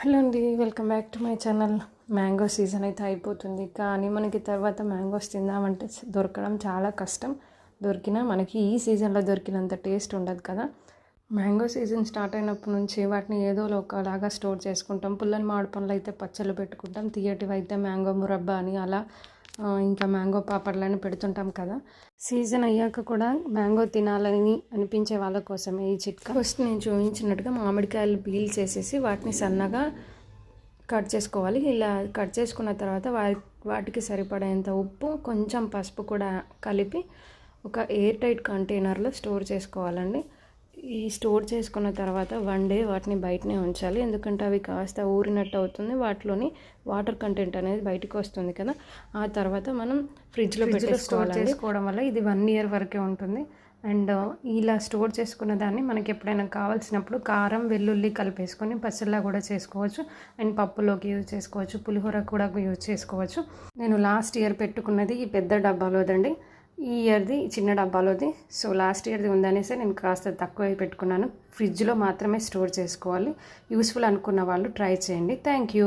Hello అండి, welcome back to my channel. Mango season అయితే అయిపోతుంది, కానీ మనకి తర్వాత మ్యాంగోస్ తిందామంటే దొరకడం చాలా కష్టం. దొరికినా మనకి ఈ సీజన్లో దొరికినంత టేస్ట్ ఉండదు కదా. మ్యాంగో సీజన్ స్టార్ట్ అయినప్పటి నుంచి వాటిని ఏదో ఒకలాగా స్టోర్ చేసుకుంటాం. పుల్లని మామిడి పండ్లు అయితే పచ్చళ్ళు పెట్టుకుంటాం, తీయటివి అయితే మ్యాంగో మురబ్బా అని అలా ఇంకా మ్యాంగో పాపడ్లని పెడుతుంటాం కదా. సీజన్ అయ్యాక కూడా మ్యాంగో తినాలని అనిపించే వాళ్ళ కోసమే ఈ చిట్కా. ఫస్ట్ నేను చూపించినట్టుగా మామిడికాయలు పీల్ చేసేసి వాటిని సన్నగా కట్ చేసుకోవాలి. ఇలా కట్ చేసుకున్న తర్వాత వాటికి సరిపడేంత ఉప్పు, కొంచెం పసుపు కూడా కలిపి ఒక ఎయిర్ టైట్ కంటైనర్లో స్టోర్ చేసుకోవాలండి. ఈ స్టోర్ చేసుకున్న తర్వాత 1 డే వాటిని బయటనే ఉంచాలి, ఎందుకంటే అవి కాస్త ఊరినట్టు అవుతుంది, వాటిలోని వాటర్ కంటెంట్ అనేది బయటకు వస్తుంది కదా. ఆ తర్వాత మనం ఫ్రిడ్జ్లో స్టోర్ చేసుకోవడం వల్ల ఇది 1 year వరకే ఉంటుంది. అండ్ ఇలా స్టోర్ చేసుకున్న దాన్ని మనకి ఎప్పుడైనా కావాల్సినప్పుడు కారం, వెల్లుల్లి కలిపేసుకొని పచ్చళ్ళ కూడా చేసుకోవచ్చు. అండ్ పప్పులోకి యూజ్ చేసుకోవచ్చు, పులిహోర కూడా యూజ్ చేసుకోవచ్చు. నేను లాస్ట్ ఇయర్ పెట్టుకున్నది ఈ పెద్ద డబ్బాలోదండి, ఈ ఇయర్ది చిన్న డబ్బాలోది. సో లాస్ట్ ఇయర్ది ఉందనేసి నేను కాస్త తక్కువ పెట్టుకున్నాను. ఫ్రిడ్జ్లో మాత్రమే స్టోర్ చేసుకోవాలి. యూస్ఫుల్ అనుకున్న వాళ్ళు ట్రై చేయండి. Thank you.